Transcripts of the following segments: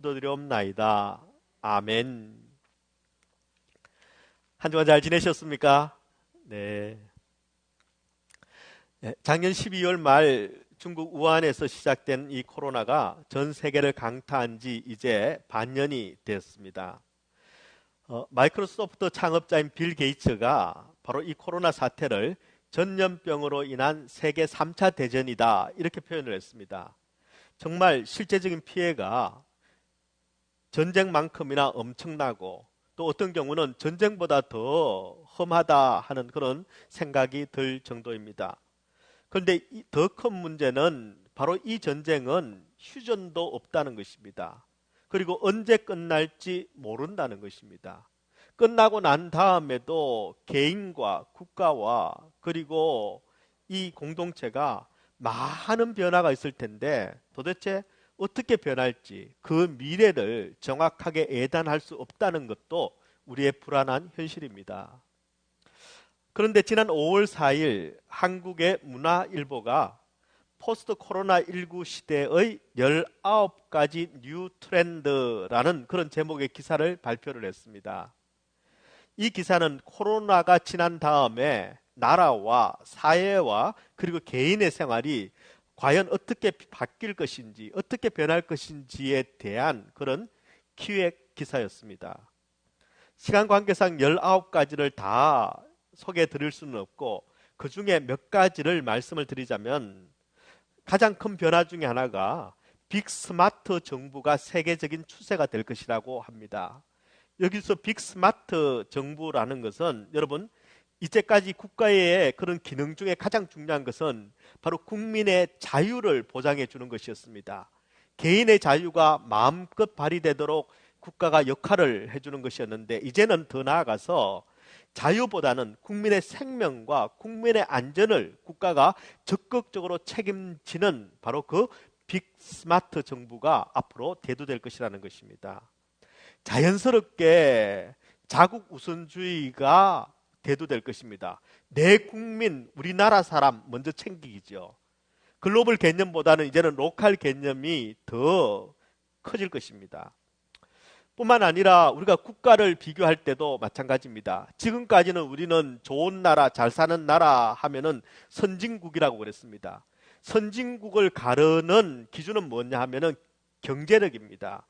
기도드리옵나이다. 아멘. 한 주간 잘 지내셨습니까? 네. 작년 12월 말 중국 우한에서 시작된 이 코로나가 전 세계를 강타한 지 이제 반년이 됐습니다. 마이크로소프트 창업자인 빌 게이츠가 바로 이 코로나 사태를 전염병으로 인한 세계 3차 대전이다 이렇게 표현을 했습니다. 정말 실제적인 피해가 전쟁만큼이나 엄청나고 또 어떤 경우는 전쟁보다 더 험하다 하는 그런 생각이 들 정도입니다. 그런데 더 큰 문제는 바로 이 전쟁은 휴전도 없다는 것입니다. 그리고 언제 끝날지 모른다는 것입니다. 끝나고 난 다음에도 개인과 국가와 그리고 이 공동체가 많은 변화가 있을 텐데 도대체 어떻게 변할지 그 미래를 정확하게 예단할 수 없다는 것도 우리의 불안한 현실입니다. 그런데 지난 5월 4일 한국의 문화일보가 포스트 코로나19 시대의 19가지 뉴 트렌드라는 그런 제목의 기사를 발표를 했습니다. 이 기사는 코로나가 지난 다음에 나라와 사회와 그리고 개인의 생활이 과연 어떻게 바뀔 것인지 어떻게 변할 것인지에 대한 그런 기획 기사였습니다. 시간 관계상 19가지를 다 소개해 드릴 수는 없고 그 중에 몇 가지를 말씀을 드리자면 가장 큰 변화 중에 하나가 빅스마트 정부가 세계적인 추세가 될 것이라고 합니다. 여기서 빅스마트 정부라는 것은 여러분 이제까지 국가의 그런 기능 중에 가장 중요한 것은 바로 국민의 자유를 보장해 주는 것이었습니다. 개인의 자유가 마음껏 발휘되도록 국가가 역할을 해주는 것이었는데 이제는 더 나아가서 자유보다는 국민의 생명과 국민의 안전을 국가가 적극적으로 책임지는 바로 그 빅스마트 정부가 앞으로 대두될 것이라는 것입니다. 자연스럽게 자국 우선주의가 대두될 것입니다. 내 국민, 우리나라 사람 먼저 챙기기죠. 글로벌 개념보다는 이제는 로컬 개념이 더 커질 것입니다. 뿐만 아니라 우리가 국가를 비교할 때도 마찬가지입니다. 지금까지는 우리는 좋은 나라, 잘 사는 나라 하면은 선진국이라고 그랬습니다. 선진국을 가르는 기준은 뭐냐 하면은 경제력입니다.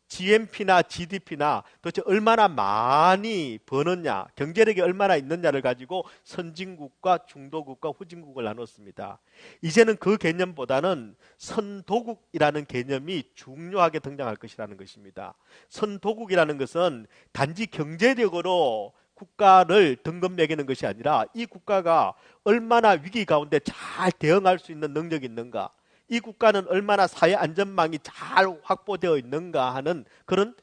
GNP나 GDP나 도대체 얼마나 많이 버느냐, 경제력이 얼마나 있느냐를 가지고 선진국과 중도국과 후진국을 나눴습니다. 이제는 그 개념보다는 선도국이라는 개념이 중요하게 등장할 것이라는 것입니다. 선도국이라는 것은 단지 경제력으로 국가를 등급 매기는 것이 아니라 이 국가가 얼마나 위기 가운데 잘 대응할 수 있는 능력이 있는가, 이 국가는 얼마나 사회 안전망이 잘 확보되어 있는가 하는 그런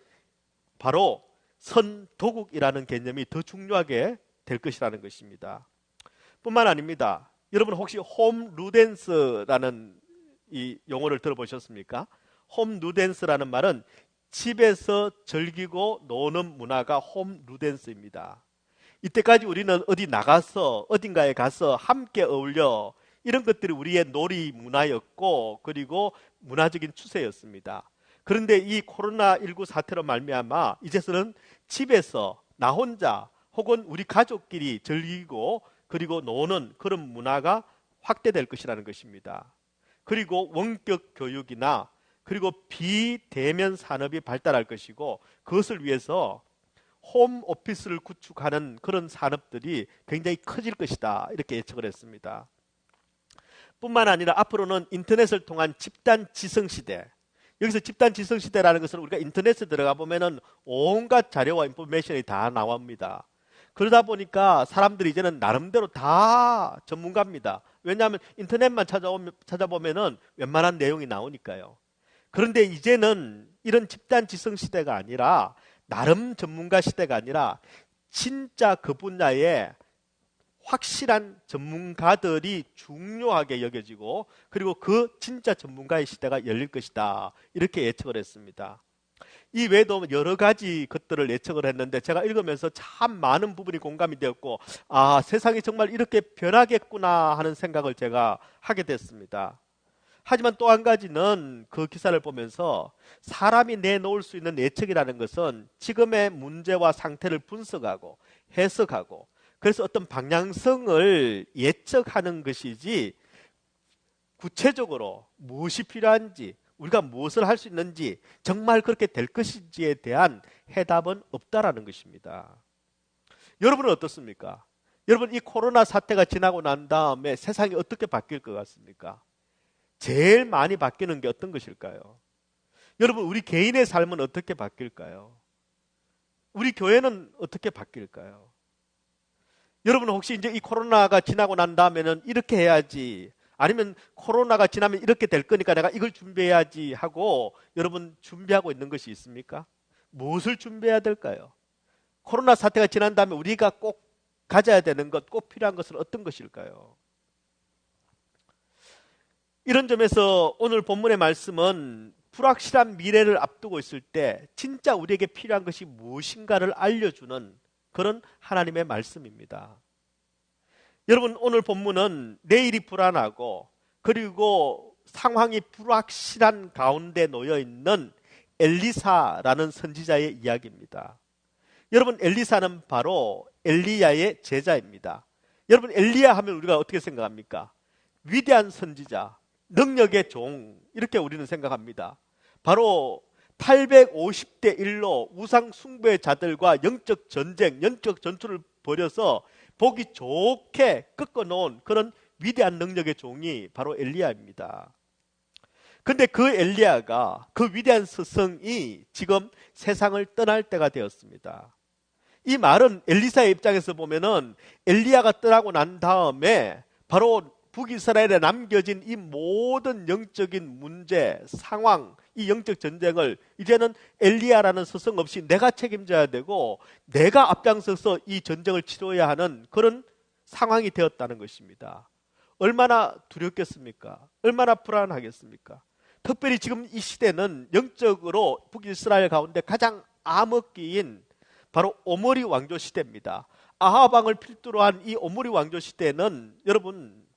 바로 선도국이라는 개념이 더 중요하게 될 것이라는 것입니다. 뿐만 아닙니다. 여러분 혹시 홈 누댄스라는 이 용어를 들어보셨습니까? 홈 누댄스라는 말은 집에서 즐기고 노는 문화가 홈 누댄스입니다. 이때까지 우리는 어디 나가서 어딘가에 가서 함께 어울려 이런 것들이 우리의 놀이 문화였고 그리고 문화적인 추세였습니다. 그런데 이 코로나19 사태로 말미암아 이제서는 집에서 나 혼자 혹은 우리 가족끼리 즐기고 그리고 노는 그런 문화가 확대될 것이라는 것입니다. 그리고 원격 교육이나 그리고 비대면 산업이 발달할 것이고 그것을 위해서 홈 오피스를 구축하는 그런 산업들이 굉장히 커질 것이다 이렇게 예측을 했습니다. 뿐만 아니라 앞으로는 인터넷을 통한 집단 지성시대, 여기서 집단 지성시대라는 것은 우리가 인터넷에 들어가 보면은 온갖 자료와 인포메이션이 다 나옵니다. 그러다 보니까 사람들이 이제는 나름대로 다 전문가입니다. 왜냐하면 인터넷만 찾아보면은 웬만한 내용이 나오니까요. 그런데 이제는 이런 집단 지성시대가 아니라 나름 전문가 시대가 아니라 진짜 그 분야에 확실한 전문가들이 중요하게 여겨지고 그리고 그 진짜 전문가의 시대가 열릴 것이다 이렇게 예측을 했습니다. 이 외에도 여러 가지 것들을 예측을 했는데 제가 읽으면서 참 많은 부분이 공감이 되었고 세상이 정말 이렇게 변하겠구나 하는 생각을 제가 하게 됐습니다. 하지만 또 한 가지는 그 기사를 보면서 사람이 내놓을 수 있는 예측이라는 것은 지금의 문제와 상태를 분석하고 해석하고 그래서 어떤 방향성을 예측하는 것이지 구체적으로 무엇이 필요한지 우리가 무엇을 할 수 있는지 정말 그렇게 될 것인지에 대한 해답은 없다라는 것입니다. 여러분은 어떻습니까? 여러분 이 코로나 사태가 지나고 난 다음에 세상이 어떻게 바뀔 것 같습니까? 제일 많이 바뀌는 게 어떤 것일까요? 여러분 우리 개인의 삶은 어떻게 바뀔까요? 우리 교회는 어떻게 바뀔까요? 여러분 혹시 이제 이 코로나가 지나고 난 다음에는 이렇게 해야지 아니면 코로나가 지나면 이렇게 될 거니까 내가 이걸 준비해야지 하고 여러분 준비하고 있는 것이 있습니까? 무엇을 준비해야 될까요? 코로나 사태가 지난 다음에 우리가 꼭 가져야 되는 것, 꼭 필요한 것은 어떤 것일까요? 이런 점에서 오늘 본문의 말씀은 불확실한 미래를 앞두고 있을 때 진짜 우리에게 필요한 것이 무엇인가를 알려주는 그런 하나님의 말씀입니다. 여러분 오늘 본문은 내일이 불안하고 그리고 상황이 불확실한 가운데 놓여있는 엘리사라는 선지자의 이야기입니다. 여러분 엘리사는 바로 엘리야의 제자입니다. 여러분 엘리야 하면 우리가 어떻게 생각합니까? 위대한 선지자, 능력의 종 이렇게 우리는 생각합니다. 바로 850대 1로 우상 숭배의 자들과 영적 전쟁, 영적 전투를 벌여서 보기 좋게 꺾어놓은 그런 위대한 능력의 종이 바로 엘리야입니다. 그런데 그 엘리야가 그 위대한 스승이 지금 세상을 떠날 때가 되었습니다. 이 말은 엘리사의 입장에서 보면은 엘리야가 떠나고 난 다음에 바로 북이스라엘에 남겨진 이 모든 영적인 문제, 상황, 이 영적 전쟁을 이제는 엘리야라는 스승 없이 내가 책임져야 되고 내가 앞장서서 이 전쟁을 치러야 하는 그런 상황이 되었다는 것입니다. 얼마나 두렵겠습니까? 얼마나 불안하겠습니까? 특별히 지금 이 시대는 영적으로 북이스라엘 가운데 가장 암흑기인 바로 오므리 왕조 시대입니다. 아합 왕을 필두로 한 이 오므리 왕조 시대는 여러분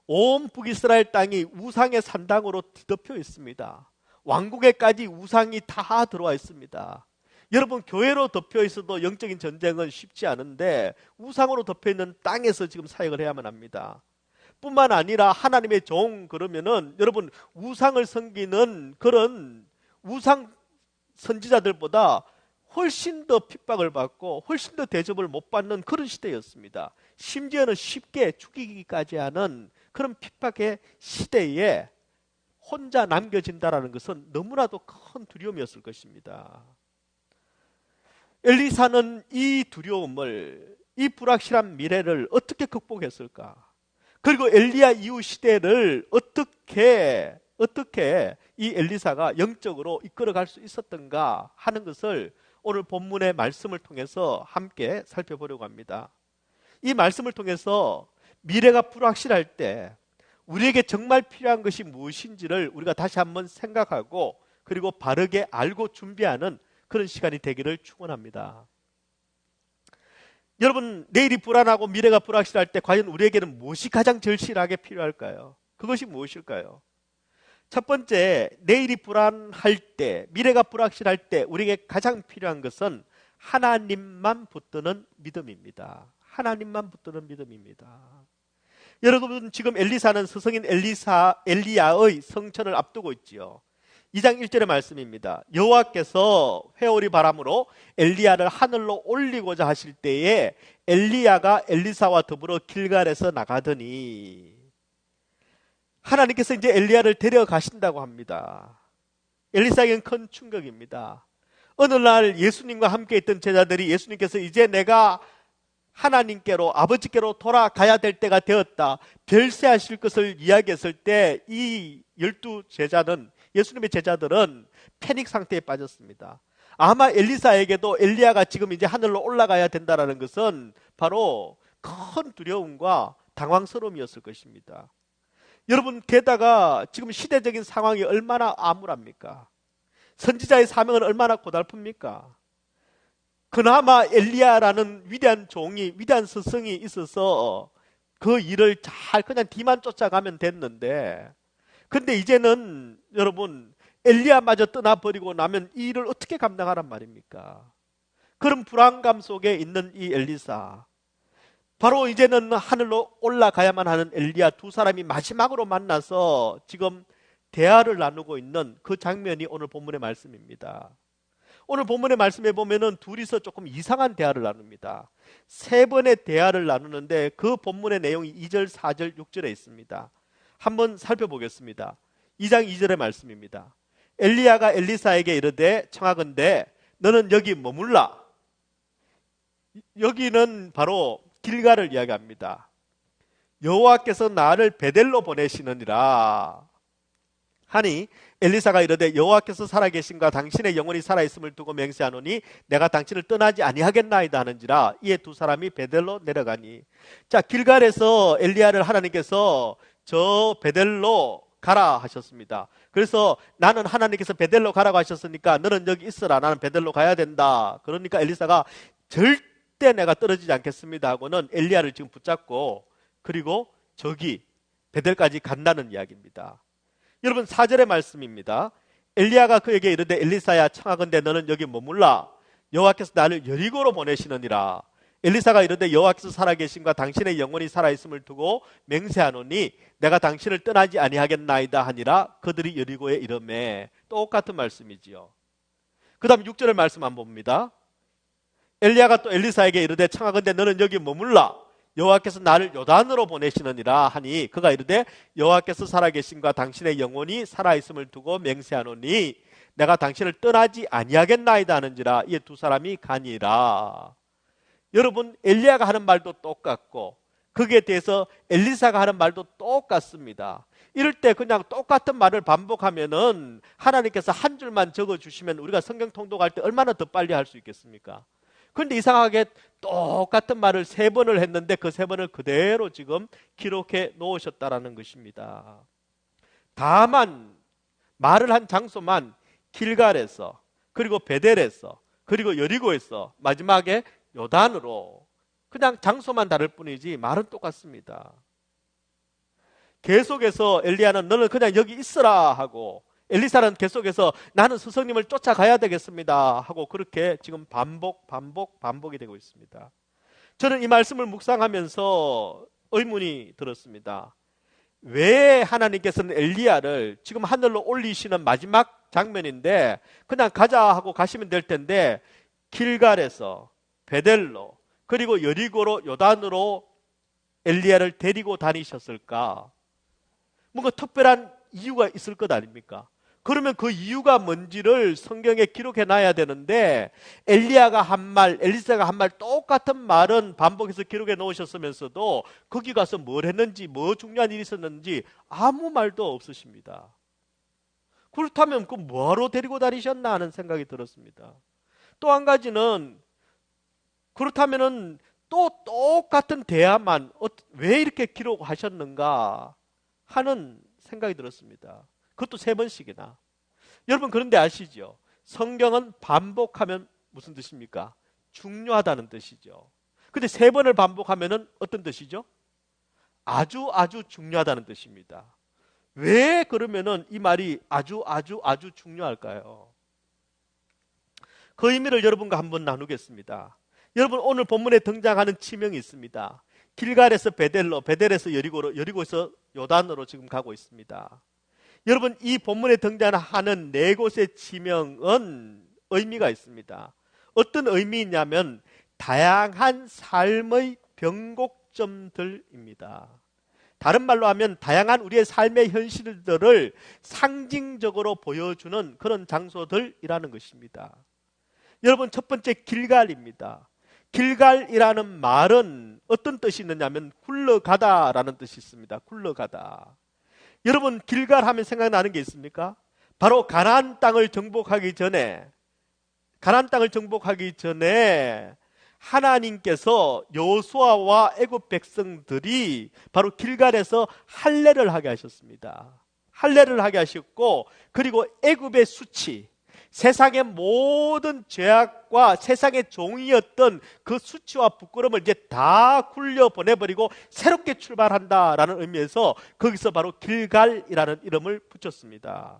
온 북이스라엘 땅이 우상의 산당으로 뒤덮여 있습니다. 왕국에까지 우상이 다 들어와 있습니다. 여러분 교회로 덮여 있어도 영적인 전쟁은 쉽지 않은데 우상으로 덮여 있는 땅에서 지금 사역을 해야만 합니다. 뿐만 아니라 하나님의 종 그러면은 여러분 우상을 섬기는 그런 우상 선지자들보다 훨씬 더 핍박을 받고 훨씬 더 대접을 못 받는 그런 시대였습니다. 심지어는 쉽게 죽이기까지 하는 그런 핍박의 시대에 혼자 남겨진다는 것은 너무나도 큰 두려움이었을 것입니다. 엘리사는 이 두려움을, 이 불확실한 미래를 어떻게 극복했을까? 그리고 엘리야 이후 시대를 어떻게 이 엘리사가 영적으로 이끌어갈 수 있었던가 하는 것을 오늘 본문의 말씀을 통해서 함께 살펴보려고 합니다. 이 말씀을 통해서 미래가 불확실할 때 우리에게 정말 필요한 것이 무엇인지를 우리가 다시 한번 생각하고 그리고 바르게 알고 준비하는 그런 시간이 되기를 축원합니다. 여러분 내일이 불안하고 미래가 불확실할 때 과연 우리에게는 무엇이 가장 절실하게 필요할까요? 그것이 무엇일까요? 첫 번째, 내일이 불안할 때, 미래가 불확실할 때 우리에게 가장 필요한 것은 하나님만 붙드는 믿음입니다. 하나님만 붙드는 믿음입니다. 여러분 지금 엘리사는 스승인 엘리야의 성천을 앞두고 있지요. 2장 1절의 말씀입니다. 여호와께서 회오리 바람으로 엘리야를 하늘로 올리고자 하실 때에 엘리야가 엘리사와 더불어 길갈에서 나가더니 하나님께서 이제 엘리야를 데려가신다고 합니다. 엘리사에게는 큰 충격입니다. 어느 날 예수님과 함께 있던 제자들이 예수님께서 이제 내가 하나님께로 아버지께로 돌아가야 될 때가 되었다 별세하실 것을 이야기했을 때 이 12제자는 예수님의 제자들은 패닉 상태에 빠졌습니다. 아마 엘리사에게도 엘리야가 지금 이제 하늘로 올라가야 된다는 것은 바로 큰 두려움과 당황스러움이었을 것입니다. 여러분 게다가 지금 시대적인 상황이 얼마나 암울합니까? 선지자의 사명은 얼마나 고달픕니까? 그나마 엘리야라는 위대한 종이 위대한 스승이 있어서 그 일을 잘 그냥 뒤만 쫓아가면 됐는데 근데 이제는 여러분 엘리야마저 떠나버리고 나면 이 일을 어떻게 감당하란 말입니까? 그런 불안감 속에 있는 이 엘리사, 바로 이제는 하늘로 올라가야만 하는 엘리야 두 사람이 마지막으로 만나서 지금 대화를 나누고 있는 그 장면이 오늘 본문의 말씀입니다. 오늘 본문의 말씀에 보면은 둘이서 조금 이상한 대화를 나눕니다. 세 번의 대화를 나누는데 그 본문의 내용이 2절, 4절, 6절에 있습니다. 한번 살펴보겠습니다. 2장 2절의 말씀입니다. 엘리야가 엘리사에게 이르되 청하건대 너는 여기 머물라. 여기는 바로 길갈을 이야기합니다. 여호와께서 나를 베델로 보내시느니라 하니 엘리사가 이르되 여호와께서 살아계신과 당신의 영혼이 살아있음을 두고 맹세하노니 내가 당신을 떠나지 아니하겠나이다 하는지라. 이에 두 사람이 베델로 내려가니. 자, 길갈에서 엘리야를 하나님께서 저 베델로 가라 하셨습니다. 그래서 나는 하나님께서 베델로 가라고 하셨으니까 너는 여기 있어라. 나는 베델로 가야 된다. 그러니까 엘리사가 절대 내가 떨어지지 않겠습니다 하고는 엘리야를 지금 붙잡고 그리고 저기 베델까지 간다는 이야기입니다. 여러분 4절의 말씀입니다. 엘리야가 그에게 이르되 엘리사야 청하건대 너는 여기 머물라. 여호와께서 나를 여리고로 보내시느니라. 엘리사가 이르되 여호와께서 살아계신과 당신의 영혼이 살아있음을 두고 맹세하노니 내가 당신을 떠나지 아니하겠나이다 하니라. 그들이 여리고에 이르매. 똑같은 말씀이지요. 그 다음 6절의 말씀 한번 봅니다. 엘리야가 또 엘리사에게 이르되 청하건대 너는 여기 머물라. 여호와께서 나를 요단으로 보내시느니라 하니 그가 이르되 여호와께서 살아계신과 당신의 영혼이 살아있음을 두고 맹세하노니 내가 당신을 떠나지 아니하겠나이다 하는지라. 이에 두 사람이 가니라. 여러분 엘리야가 하는 말도 똑같고 거기에 대해서 엘리사가 하는 말도 똑같습니다. 이럴 때 그냥 똑같은 말을 반복하면은 하나님께서 한 줄만 적어주시면 우리가 성경 통독할 때 얼마나 더 빨리 할 수 있겠습니까? 그런데 이상하게 똑같은 말을 세 번을 했는데 그 세 번을 그대로 지금 기록해 놓으셨다라는 것입니다. 다만 말을 한 장소만 길갈에서 그리고 베델에서 그리고 여리고에서 마지막에 요단으로 그냥 장소만 다를 뿐이지 말은 똑같습니다. 계속해서 엘리야는 너는 그냥 여기 있으라 하고 엘리사는 계속해서 나는 스승님을 쫓아가야 되겠습니다 하고 그렇게 지금 반복이 되고 있습니다. 저는 이 말씀을 묵상하면서 의문이 들었습니다. 왜 하나님께서는 엘리야를 지금 하늘로 올리시는 마지막 장면인데 그냥 가자 하고 가시면 될 텐데 길갈에서 베델로 그리고 여리고로 요단으로 엘리야를 데리고 다니셨을까? 뭔가 특별한 이유가 있을 것 아닙니까? 그러면 그 이유가 뭔지를 성경에 기록해 놔야 되는데 엘리야가 한 말, 엘리사가 한 말 똑같은 말은 반복해서 기록해 놓으셨으면서도 거기 가서 뭘 했는지 뭐 중요한 일이 있었는지 아무 말도 없으십니다. 그렇다면 그 뭐하러 데리고 다니셨나 하는 생각이 들었습니다. 또 한 가지는 그렇다면은 또 똑같은 대화만 왜 이렇게 기록하셨는가 하는 생각이 들었습니다. 그것도 세 번씩이나. 여러분 그런데 아시죠? 성경은 반복하면 무슨 뜻입니까? 중요하다는 뜻이죠. 근데 세 번을 반복하면은 어떤 뜻이죠? 아주 중요하다는 뜻입니다. 왜 그러면은 이 말이 아주 중요할까요? 그 의미를 여러분과 한번 나누겠습니다. 여러분 오늘 본문에 등장하는 지명이 있습니다. 길갈에서 베델로, 베델에서 여리고로, 여리고에서 요단으로 지금 가고 있습니다. 여러분 이 본문에 등장하는 네 곳의 지명은 의미가 있습니다. 어떤 의미냐면 다양한 삶의 변곡점들입니다. 다른 말로 하면 다양한 우리의 삶의 현실들을 상징적으로 보여주는 그런 장소들이라는 것입니다. 여러분 첫 번째 길갈입니다. 길갈이라는 말은 어떤 뜻이 있느냐면 굴러가다라는 뜻이 있습니다. 굴러가다. 여러분 길갈 하면 생각나는 게 있습니까? 바로 가나안 땅을 정복하기 전에 하나님께서 여호수아와 애굽 백성들이 바로 길갈에서 할례를 하게 하셨습니다. 할례를 하게 하셨고 그리고 애굽의 수치, 세상의 모든 죄악과 세상의 종이었던 그 수치와 부끄러움을 이제 다 굴려 보내버리고 새롭게 출발한다라는 의미에서 거기서 바로 길갈이라는 이름을 붙였습니다.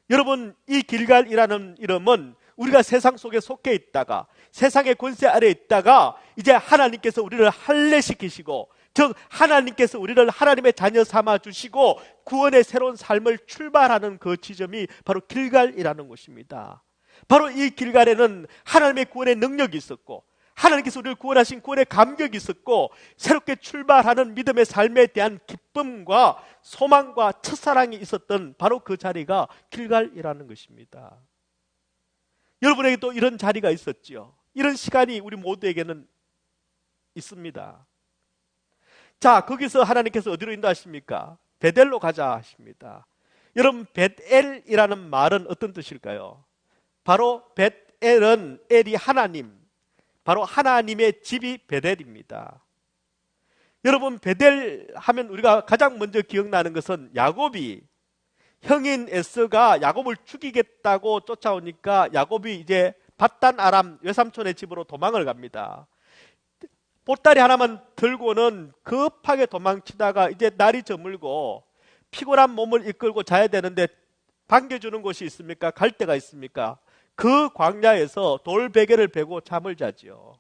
여러분, 이 길갈이라는 이름은 우리가 세상 속에 속해 있다가 세상의 권세 아래에 있다가 이제 하나님께서 우리를 할례시키시고, 즉 하나님께서 우리를 하나님의 자녀 삼아 주시고 구원의 새로운 삶을 출발하는 그 지점이 바로 길갈이라는 곳입니다. 바로 이 길갈에는 하나님의 구원의 능력이 있었고, 하나님께서 우리를 구원하신 구원의 감격이 있었고, 새롭게 출발하는 믿음의 삶에 대한 기쁨과 소망과 첫사랑이 있었던 바로 그 자리가 길갈이라는 것입니다. 여러분에게 또 이런 자리가 있었지요. 이런 시간이 우리 모두에게는 있습니다. 자, 거기서 하나님께서 어디로 인도하십니까? 베델로 가자 하십니다. 여러분, 벳엘이라는 말은 어떤 뜻일까요? 바로 벳엘은 엘이 하나님, 바로 하나님의 집이 베델입니다. 여러분, 베델 하면 우리가 가장 먼저 기억나는 것은 야곱이, 형인 에서가 야곱을 죽이겠다고 쫓아오니까 야곱이 이제 밧단 아람 외삼촌의 집으로 도망을 갑니다. 보따리 하나만 들고는 급하게 도망치다가 이제 날이 저물고 피곤한 몸을 이끌고 자야 되는데 반겨주는 곳이 있습니까? 갈 데가 있습니까? 그 광야에서 돌베개를 베고 잠을 자지요.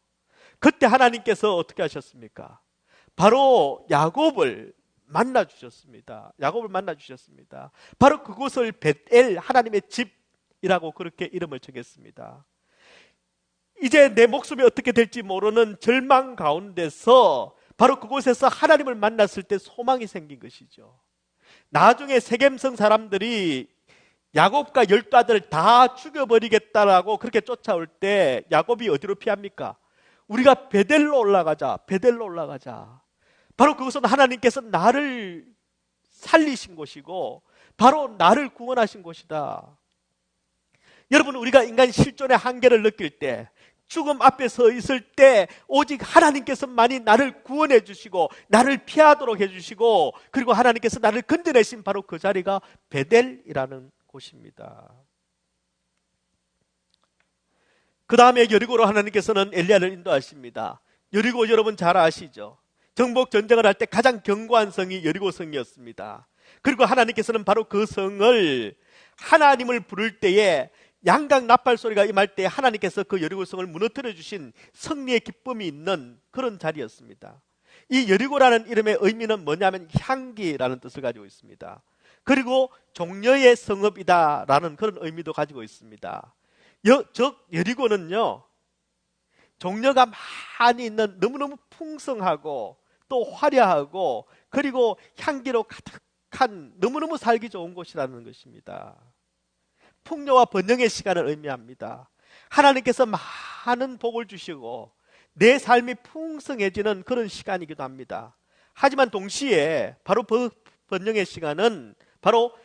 그때 하나님께서 어떻게 하셨습니까? 바로 야곱을 만나 주셨습니다. 야곱을 만나 주셨습니다. 바로 그곳을 벳엘, 하나님의 집이라고 그렇게 이름을 정했습니다. 이제 내 목숨이 어떻게 될지 모르는 절망 가운데서 바로 그곳에서 하나님을 만났을 때 소망이 생긴 것이죠. 나중에 세겜성 사람들이 야곱과 12아들을 다 죽여버리겠다라고 그렇게 쫓아올 때 야곱이 어디로 피합니까? 우리가 베델로 올라가자, 베델로 올라가자. 바로 그것은 하나님께서 나를 살리신 곳이고 바로 나를 구원하신 곳이다. 여러분, 우리가 인간 실존의 한계를 느낄 때, 죽음 앞에 서 있을 때 오직 하나님께서만이 나를 구원해 주시고 나를 피하도록 해주시고, 그리고 하나님께서 나를 건져내신 바로 그 자리가 베델이라는 곳입니다. 그 다음에 여리고로 하나님께서는 엘리야를 인도하십니다. 여리고 여러분 잘 아시죠? 정복 전쟁을 할 때 가장 견고한 성이 여리고 성이었습니다. 그리고 하나님께서는 바로 그 성을, 하나님을 부를 때에 양각 나팔 소리가 임할 때 하나님께서 그 여리고 성을 무너뜨려 주신 승리의 기쁨이 있는 그런 자리였습니다. 이 여리고라는 이름의 의미는 뭐냐면 향기라는 뜻을 가지고 있습니다. 그리고 종려의 성읍이다라는 그런 의미도 가지고 있습니다. 즉 여리고는요, 종려가 많이 있는, 너무너무 풍성하고 또 화려하고 그리고 향기로 가득한 너무너무 살기 좋은 곳이라는 것입니다. 풍요와 번영의 시간을 의미합니다. 하나님께서 많은 복을 주시고 내 삶이 풍성해지는 그런 시간이기도 합니다. 하지만 동시에 바로 번영의 시간은 바로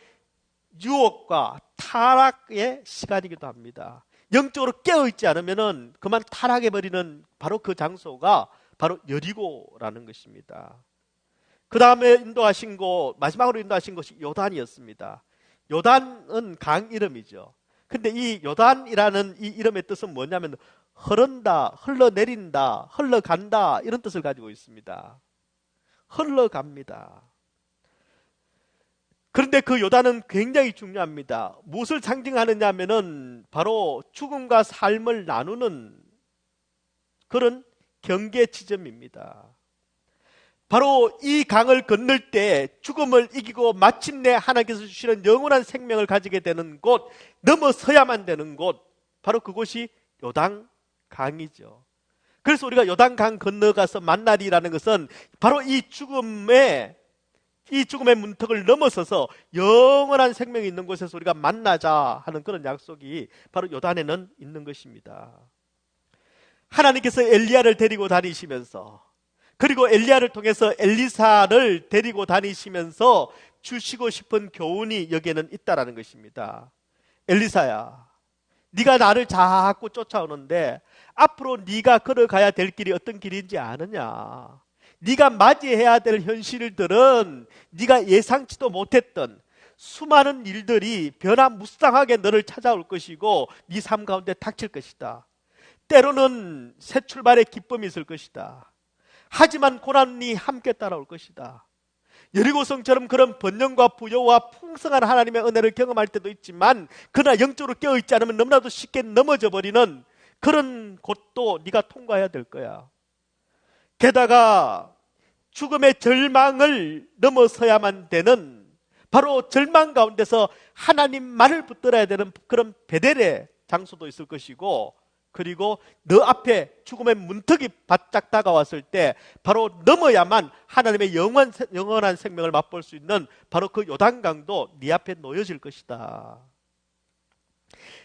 유혹과 타락의 시간이기도 합니다. 영적으로 깨어있지 않으면 그만 타락해버리는 바로 그 장소가 바로 여리고라는 것입니다. 그 다음에 인도하신 곳, 마지막으로 인도하신 곳이 요단이었습니다. 요단은 강 이름이죠. 근데 이 요단이라는 이 이름의 뜻은 뭐냐면 흐른다, 흘러내린다, 흘러간다, 이런 뜻을 가지고 있습니다. 흘러갑니다. 그런데 그 요단은 굉장히 중요합니다. 무엇을 상징하느냐 하면은 바로 죽음과 삶을 나누는 그런 경계 지점입니다. 바로 이 강을 건널 때 죽음을 이기고 마침내 하나님께서 주시는 영원한 생명을 가지게 되는 곳, 넘어서야만 되는 곳, 바로 그곳이 요단강이죠. 그래서 우리가 요단강 건너가서 만나리라는 것은 바로 이 죽음의 문턱을 넘어서서 영원한 생명이 있는 곳에서 우리가 만나자 하는 그런 약속이 바로 요단에는 있는 것입니다. 하나님께서 엘리야를 데리고 다니시면서, 그리고 엘리야를 통해서 엘리사를 데리고 다니시면서 주시고 싶은 교훈이 여기에는 있다라는 것입니다. 엘리사야, 네가 나를 자꾸 쫓아오는데 앞으로 네가 걸어가야 될 길이 어떤 길인지 아느냐? 네가 맞이해야 될 현실들은 네가 예상치도 못했던, 수많은 일들이 변화무쌍하게 너를 찾아올 것이고 네 삶 가운데 닥칠 것이다. 때로는 새 출발의 기쁨이 있을 것이다. 하지만 고난이 함께 따라올 것이다. 여리고성처럼 그런 번영과 부여와 풍성한 하나님의 은혜를 경험할 때도 있지만 그러나 영적으로 깨어있지 않으면 너무나도 쉽게 넘어져 버리는 그런 곳도 네가 통과해야 될 거야. 게다가 죽음의 절망을 넘어서야만 되는, 바로 절망 가운데서 하나님만을 붙들어야 되는 그런 베델의 장소도 있을 것이고, 그리고 너 앞에 죽음의 문턱이 바짝 다가왔을 때 바로 넘어야만 하나님의 영원한 생명을 맛볼 수 있는 바로 그 요단강도 네 앞에 놓여질 것이다.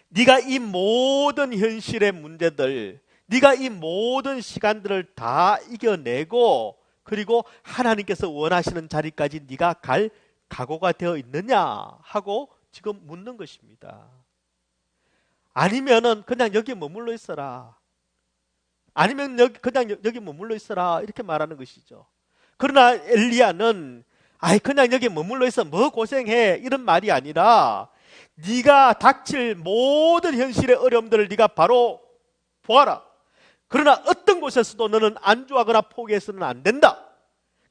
네가 이 모든 현실의 문제들, 네가 이 모든 시간들을 다 이겨내고 그리고 하나님께서 원하시는 자리까지 네가 갈 각오가 되어 있느냐 하고 지금 묻는 것입니다. 아니면은 그냥 여기 머물러 있어라. 아니면 그냥 여기 머물러 있어라. 이렇게 말하는 것이죠. 그러나 엘리야는 그냥 여기 머물러 있어 뭐 고생해 이런 말이 아니라 네가 닥칠 모든 현실의 어려움들을 네가 바로 보아라. 그러나 어떤 곳에서도 너는 안주하거나 포기해서는 안 된다.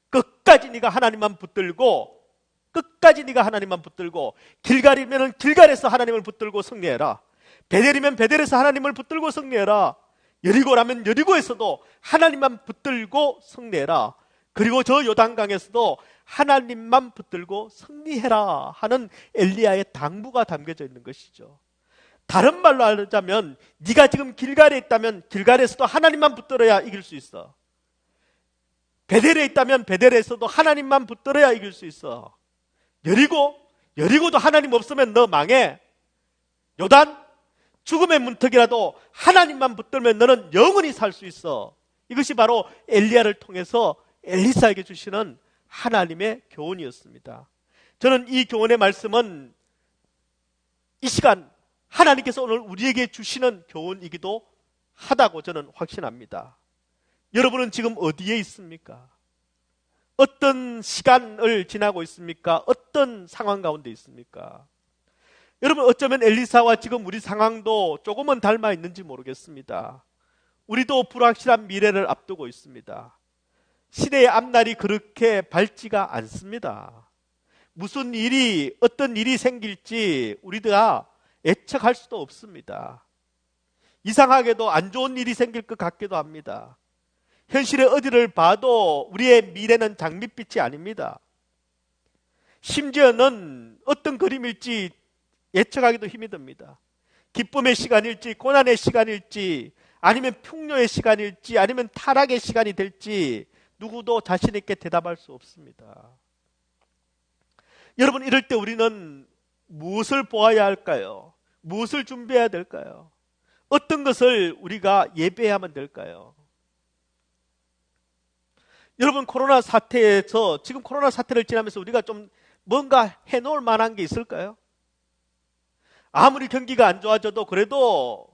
끝까지 네가 하나님만 붙들고, 끝까지 네가 하나님만 붙들고, 길갈이면 길갈에서 하나님을 붙들고 승리해라. 베델이면 베델에서 하나님을 붙들고 승리해라. 여리고라면 여리고에서도 하나님만 붙들고 승리해라. 그리고 저 요단강에서도 하나님만 붙들고 승리해라 하는 엘리야의 당부가 담겨져 있는 것이죠. 다른 말로 하자면 네가 지금 길갈에 있다면 길갈에서도 하나님만 붙들어야 이길 수 있어. 베델에 있다면 베델에서도 하나님만 붙들어야 이길 수 있어. 여리고도 하나님 없으면 너 망해. 요단, 죽음의 문턱이라도 하나님만 붙들면 너는 영원히 살 수 있어. 이것이 바로 엘리야를 통해서 엘리사에게 주시는 하나님의 교훈이었습니다. 저는 이 교훈의 말씀은 이 시간 하나님께서 오늘 우리에게 주시는 교훈이기도 하다고 저는 확신합니다. 여러분은 지금 어디에 있습니까? 어떤 시간을 지나고 있습니까? 어떤 상황 가운데 있습니까? 여러분, 어쩌면 엘리사와 지금 우리 상황도 조금은 닮아 있는지 모르겠습니다. 우리도 불확실한 미래를 앞두고 있습니다. 시대의 앞날이 그렇게 밝지가 않습니다. 무슨 일이, 어떤 일이 생길지 우리가 예측할 수도 없습니다. 이상하게도 안 좋은 일이 생길 것 같기도 합니다. 현실의 어디를 봐도 우리의 미래는 장밋빛이 아닙니다. 심지어는 어떤 그림일지 예측하기도 힘이 듭니다. 기쁨의 시간일지 고난의 시간일지 아니면 풍요의 시간일지 아니면 타락의 시간이 될지 누구도 자신 있게 대답할 수 없습니다. 여러분, 이럴 때 우리는 무엇을 보아야 할까요? 무엇을 준비해야 될까요? 어떤 것을 우리가 예배해야만 될까요? 여러분, 코로나 사태에서 지금 코로나 사태를 지나면서 우리가 좀 뭔가 해놓을 만한 게 있을까요? 아무리 경기가 안 좋아져도 그래도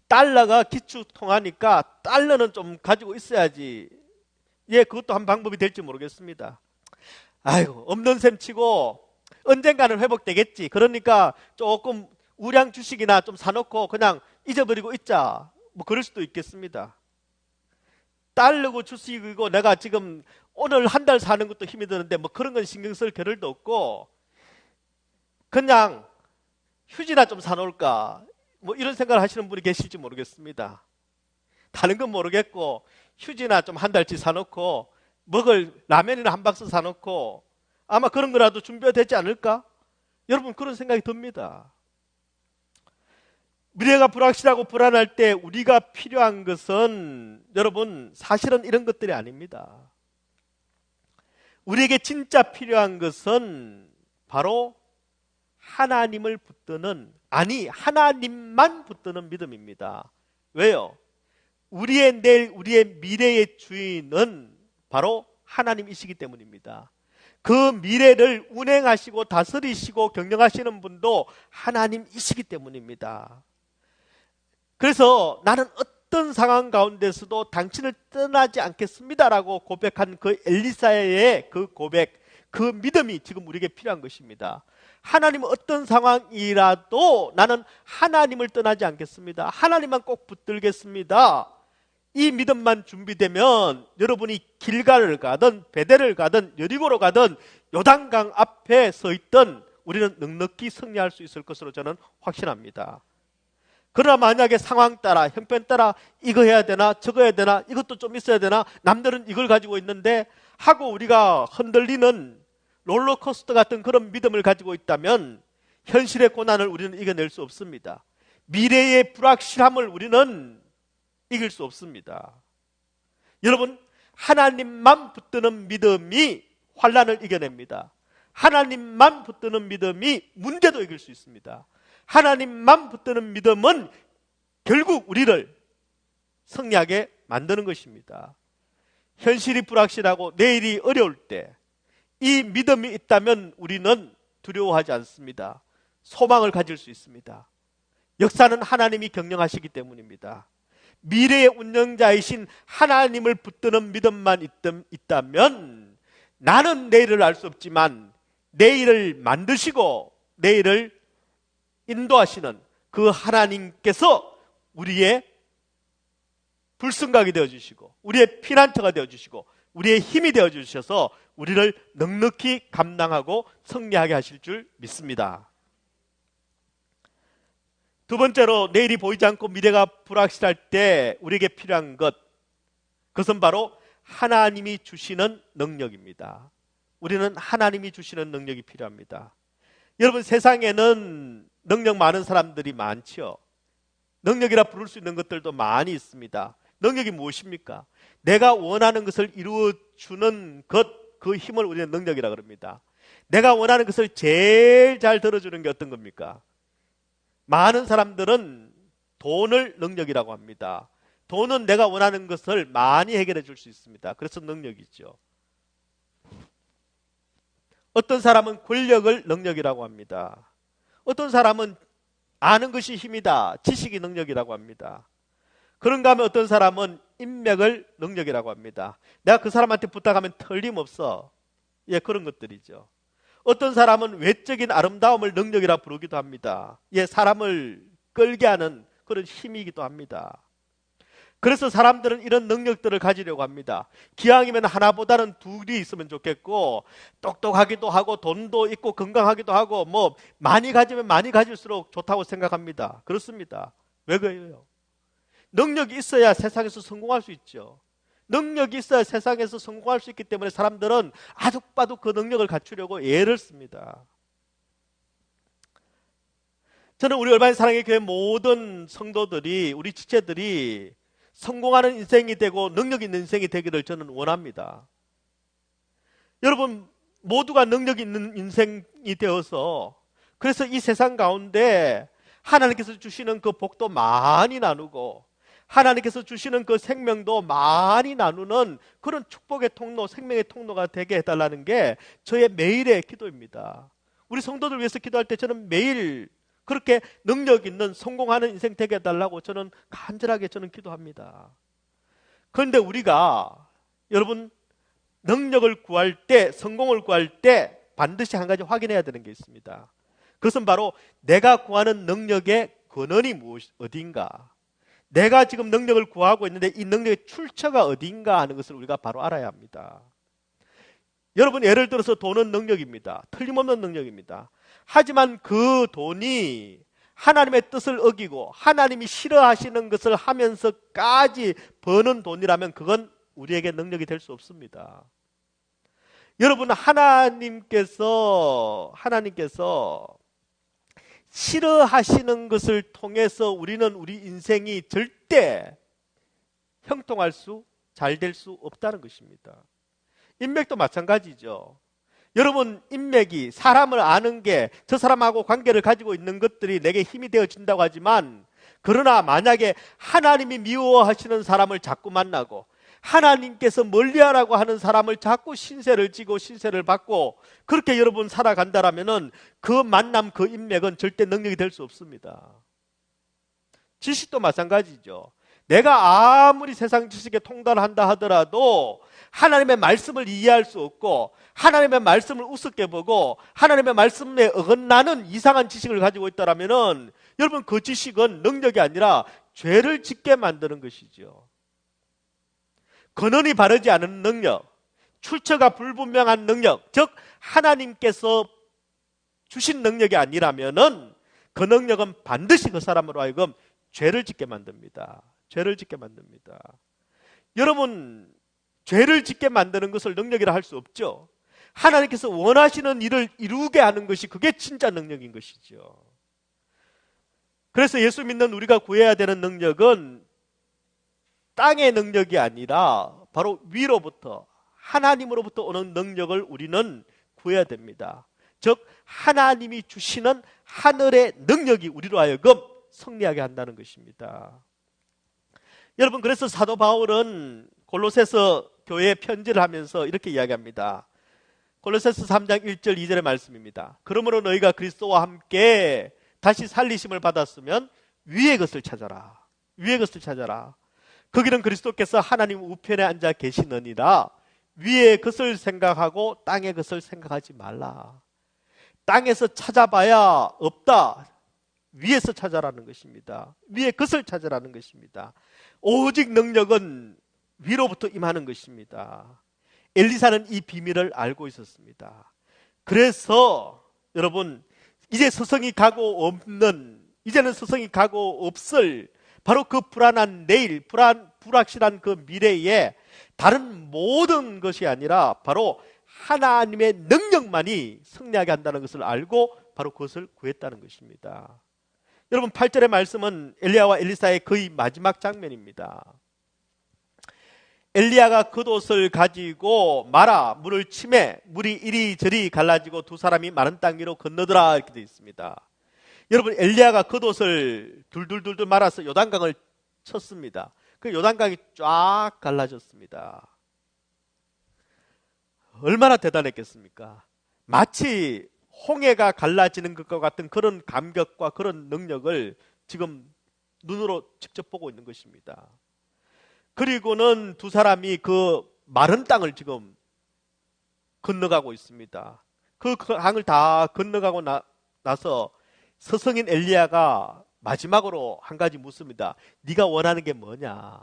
달러가 기축통화니까 달러는 좀 가지고 있어야지. 예, 그것도 한 방법이 될지 모르겠습니다. 아이고, 없는 셈 치고 언젠가는 회복되겠지. 그러니까 조금 우량 주식이나 좀 사놓고 그냥 잊어버리고 있자. 뭐 그럴 수도 있겠습니다. 달러고 주식이고 내가 지금 오늘 한 달 사는 것도 힘이 드는데 뭐 그런 건 신경 쓸 겨를도 없고 그냥 휴지나 좀 사놓을까. 뭐 이런 생각을 하시는 분이 계실지 모르겠습니다. 다른 건 모르겠고 휴지나 좀 한 달치 사놓고 먹을 라면이나 한 박스 사놓고 아마 그런 거라도 준비가 되지 않을까? 여러분, 그런 생각이 듭니다. 미래가 불확실하고 불안할 때 우리가 필요한 것은 여러분 사실은 이런 것들이 아닙니다. 우리에게 진짜 필요한 것은 바로 하나님을 붙드는, 아니 하나님만 붙드는 믿음입니다. 왜요? 우리의 내일, 우리의 미래의 주인은 바로 하나님이시기 때문입니다. 그 미래를 운행하시고 다스리시고 경영하시는 분도 하나님이시기 때문입니다. 그래서 나는 어떤 상황 가운데서도 당신을 떠나지 않겠습니다라고 고백한 그 엘리사의 그 고백, 그 믿음이 지금 우리에게 필요한 것입니다. 하나님은 어떤 상황이라도 나는 하나님을 떠나지 않겠습니다. 하나님만 꼭 붙들겠습니다. 이 믿음만 준비되면 여러분이 길갈을 가든 베델을 가든 여리고로 가든 요단강 앞에 서 있던 우리는 넉넉히 승리할 수 있을 것으로 저는 확신합니다. 그러나 만약에 상황 따라 형편 따라 이거 해야 되나 저거 해야 되나 이것도 좀 있어야 되나 남들은 이걸 가지고 있는데 하고 우리가 흔들리는 롤러코스터 같은 그런 믿음을 가지고 있다면 현실의 고난을 우리는 이겨낼 수 없습니다. 미래의 불확실함을 우리는 이길 수 없습니다. 여러분, 하나님만 붙드는 믿음이 환난을 이겨냅니다. 하나님만 붙드는 믿음이 문제도 이길 수 있습니다. 하나님만 붙드는 믿음은 결국 우리를 승리하게 만드는 것입니다. 현실이 불확실하고 내일이 어려울 때 이 믿음이 있다면 우리는 두려워하지 않습니다. 소망을 가질 수 있습니다. 역사는 하나님이 경영하시기 때문입니다. 미래의 운영자이신 하나님을 붙드는 믿음만 있다면 나는 내일을 알 수 없지만 내일을 만드시고 내일을 인도하시는 그 하나님께서 우리의 불순각이 되어주시고 우리의 피난처가 되어주시고 우리의 힘이 되어주셔서 우리를 넉넉히 감당하고 승리하게 하실 줄 믿습니다. 두 번째로 내일이 보이지 않고 미래가 불확실할 때 우리에게 필요한 것, 그것은 바로 하나님이 주시는 능력입니다. 우리는 하나님이 주시는 능력이 필요합니다. 여러분, 세상에는 능력 많은 사람들이 많죠. 능력이라 부를 수 있는 것들도 많이 있습니다. 능력이 무엇입니까? 내가 원하는 것을 이루어주는 것, 그 힘을 우리는 능력이라 그럽니다. 내가 원하는 것을 제일 잘 들어주는 게 어떤 겁니까? 많은 사람들은 돈을 능력이라고 합니다. 돈은 내가 원하는 것을 많이 해결해 줄 수 있습니다. 그래서 능력이죠. 어떤 사람은 권력을 능력이라고 합니다. 어떤 사람은 아는 것이 힘이다, 지식이 능력이라고 합니다. 그런가 하면 어떤 사람은 인맥을 능력이라고 합니다. 내가 그 사람한테 부탁하면 틀림없어. 예, 그런 것들이죠. 어떤 사람은 외적인 아름다움을 능력이라 부르기도 합니다. 예, 사람을 끌게 하는 그런 힘이기도 합니다. 그래서 사람들은 이런 능력들을 가지려고 합니다. 기왕이면 하나보다는 둘이 있으면 좋겠고, 똑똑하기도 하고 돈도 있고 건강하기도 하고 뭐 많이 가지면 많이 가질수록 좋다고 생각합니다. 그렇습니다. 왜 그래요? 능력이 있어야 세상에서 성공할 수 있죠. 능력이 있어야 세상에서 성공할 수 있기 때문에 사람들은 아득바득 그 능력을 갖추려고 애를 씁니다. 저는 우리 얼마나 사랑의 교회 모든 성도들이, 우리 지체들이 성공하는 인생이 되고 능력 있는 인생이 되기를 저는 원합니다. 여러분, 모두가 능력 있는 인생이 되어서 그래서 이 세상 가운데 하나님께서 주시는 그 복도 많이 나누고 하나님께서 주시는 그 생명도 많이 나누는 그런 축복의 통로, 생명의 통로가 되게 해달라는 게 저의 매일의 기도입니다. 우리 성도들 위해서 기도할 때 저는 매일 그렇게 능력 있는 성공하는 인생 되게 해달라고 저는 간절하게 저는 기도합니다. 그런데 우리가 여러분 능력을 구할 때, 성공을 구할 때 반드시 한 가지 확인해야 되는 게 있습니다. 그것은 바로 내가 구하는 능력의 근원이 어딘가, 내가 지금 능력을 구하고 있는데 이 능력의 출처가 어딘가 하는 것을 우리가 바로 알아야 합니다. 여러분, 예를 들어서 돈은 능력입니다. 틀림없는 능력입니다. 하지만 그 돈이 하나님의 뜻을 어기고 하나님이 싫어하시는 것을 하면서까지 버는 돈이라면 그건 우리에게 능력이 될 수 없습니다. 여러분, 하나님께서 싫어하시는 것을 통해서 우리는 우리 인생이 절대 형통할 수, 잘 될 수 없다는 것입니다. 인맥도 마찬가지죠. 여러분, 인맥이 사람을 아는 게 저 사람하고 관계를 가지고 있는 것들이 내게 힘이 되어진다고 하지만, 그러나 만약에 하나님이 미워하시는 사람을 자꾸 만나고 하나님께서 멀리하라고 하는 사람을 자꾸 신세를 지고 신세를 받고 그렇게 여러분 살아간다라면은 그 만남, 그 인맥은 절대 능력이 될 수 없습니다. 지식도 마찬가지죠. 내가 아무리 세상 지식에 통달한다 하더라도 하나님의 말씀을 이해할 수 없고 하나님의 말씀을 우습게 보고 하나님의 말씀에 어긋나는 이상한 지식을 가지고 있다라면은 여러분 그 지식은 능력이 아니라 죄를 짓게 만드는 것이죠. 근원이 바르지 않은 능력, 출처가 불분명한 능력, 즉 하나님께서 주신 능력이 아니라면은 그 능력은 반드시 그 사람으로 하여금 죄를 짓게 만듭니다. 죄를 짓게 만듭니다. 여러분, 죄를 짓게 만드는 것을 능력이라 할 수 없죠. 하나님께서 원하시는 일을 이루게 하는 것이 그게 진짜 능력인 것이죠. 그래서 예수 믿는 우리가 구해야 되는 능력은 땅의 능력이 아니라 바로 위로부터 하나님으로부터 오는 능력을 우리는 구해야 됩니다. 즉 하나님이 주시는 하늘의 능력이 우리로 하여금 승리하게 한다는 것입니다. 여러분, 그래서 사도 바울은 골로새서 교회에 편지를 하면서 이렇게 이야기합니다. 골로새서 3장 1절 2절의 말씀입니다. 그러므로 너희가 그리스도와 함께 다시 살리심을 받았으면 위의 것을 찾아라. 위의 것을 찾아라. 거기는 그리스도께서 하나님 우편에 앉아 계시느니라. 위의 것을 생각하고 땅의 것을 생각하지 말라. 땅에서 찾아봐야 없다. 위에서 찾아라는 것입니다. 위의 것을 찾아라는 것입니다. 오직 능력은 위로부터 임하는 것입니다. 엘리사는 이 비밀을 알고 있었습니다. 그래서 여러분, 이제는 스승이 가고 없을 바로 그 불안한 내일, 불확실한 그 미래에 다른 모든 것이 아니라 바로 하나님의 능력만이 승리하게 한다는 것을 알고 바로 그것을 구했다는 것입니다. 여러분, 8절의 말씀은 엘리야와 엘리사의 거의 마지막 장면입니다. 엘리야가 겉옷을 가지고 말아 물을 치매 물이 이리저리 갈라지고 두 사람이 마른 땅 위로 건너더라 이렇게 되어 있습니다. 여러분, 엘리야가 겉옷을 둘둘둘둘 말아서 요단강을 쳤습니다. 그 요단강이 쫙 갈라졌습니다. 얼마나 대단했겠습니까? 마치 홍해가 갈라지는 것과 같은 그런 감격과 그런 능력을 지금 눈으로 직접 보고 있는 것입니다. 그리고는 두 사람이 그 마른 땅을 지금 건너가고 있습니다. 그 강을 다 건너가고 나서 스승인 엘리야가 마지막으로 한 가지 묻습니다. 네가 원하는 게 뭐냐?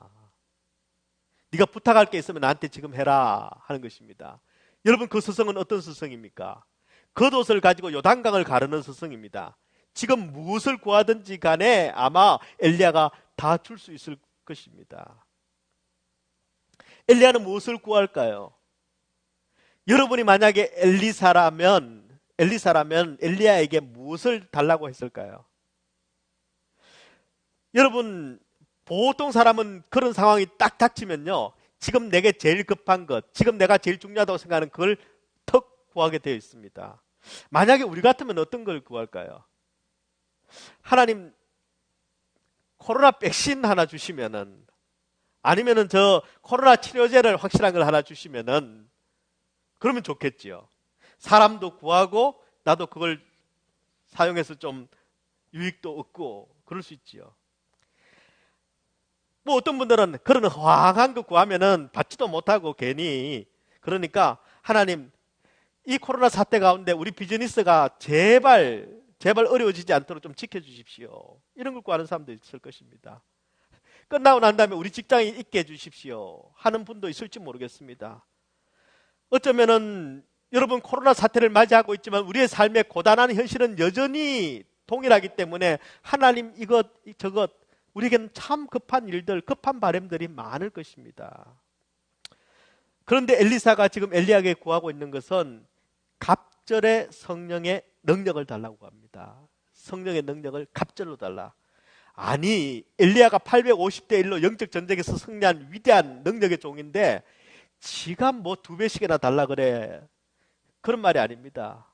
네가 부탁할 게 있으면 나한테 지금 해라 하는 것입니다. 여러분, 그 스승은 어떤 스승입니까? 겉옷을 가지고 요단강을 가르는 스승입니다. 지금 무엇을 구하든지 간에 아마 엘리야가 다 줄 수 있을 것입니다. 엘리야는 무엇을 구할까요? 여러분이 만약에 엘리사라면 엘리야에게 무엇을 달라고 했을까요? 여러분, 보통 사람은 그런 상황이 딱 닥치면요, 지금 내게 제일 급한 것, 지금 내가 제일 중요하다고 생각하는 그걸 턱 구하게 되어 있습니다. 만약에 우리 같으면 어떤 걸 구할까요? 하나님, 코로나 백신 하나 주시면은, 아니면은 저 코로나 치료제를 확실한 걸 하나 주시면은 그러면 좋겠지요. 사람도 구하고 나도 그걸 사용해서 좀 유익도 얻고 그럴 수 있지요. 뭐 어떤 분들은 그런 황한 거 구하면은 받지도 못하고 괜히, 그러니까 하나님, 이 코로나 사태 가운데 우리 비즈니스가 제발 어려워지지 않도록 좀 지켜주십시오. 이런 걸 구하는 사람도 있을 것입니다. 끝나고 난 다음에 우리 직장에 있게 해주십시오 하는 분도 있을지 모르겠습니다. 어쩌면은 여러분, 코로나 사태를 맞이하고 있지만 우리의 삶의 고단한 현실은 여전히 동일하기 때문에 하나님, 이것 저것 우리에게는 참 급한 일들, 급한 바람들이 많을 것입니다. 그런데 엘리사가 지금 엘리야에게 구하고 있는 것은 갑절의 성령의 능력을 달라고 합니다. 성령의 능력을 갑절로 달라. 아니, 엘리야가 850대 1로 영적 전쟁에서 승리한 위대한 능력의 종인데 지가 뭐 2배씩이나 달라 그래. 그런 말이 아닙니다.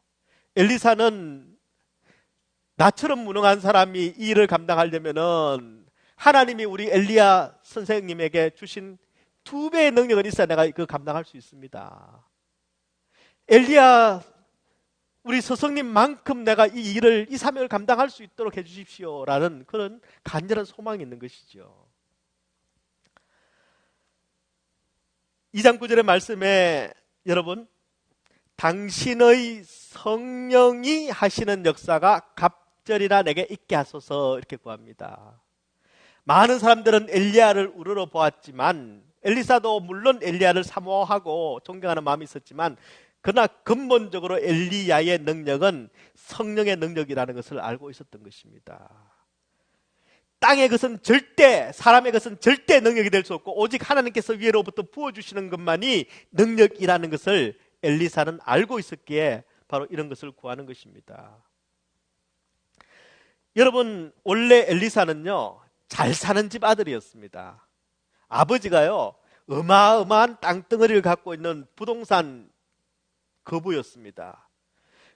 엘리사는 나처럼 무능한 사람이 이 일을 감당하려면은 하나님이 우리 엘리야 선생님에게 주신 2배의 능력은 있어야 내가 그 감당할 수 있습니다. 엘리야, 우리 스승님만큼 내가 이 일을, 이 사명을 감당할 수 있도록 해주십시오라는 그런 간절한 소망이 있는 것이죠. 2장 9절의 말씀에 여러분, 당신의 성령이 하시는 역사가 갑절이나 내게 있게 하소서 이렇게 구합니다. 많은 사람들은 엘리야를 우러러 보았지만, 엘리사도 물론 엘리야를 사모하고 존경하는 마음이 있었지만, 그러나 근본적으로 엘리야의 능력은 성령의 능력이라는 것을 알고 있었던 것입니다. 땅의 것은 절대, 사람의 것은 절대 능력이 될 수 없고 오직 하나님께서 위로부터 부어주시는 것만이 능력이라는 것을 엘리사는 알고 있었기에 바로 이런 것을 구하는 것입니다. 여러분, 원래 엘리사는요, 잘 사는 집 아들이었습니다. 아버지가요, 어마어마한 땅덩어리를 갖고 있는 부동산 거부였습니다.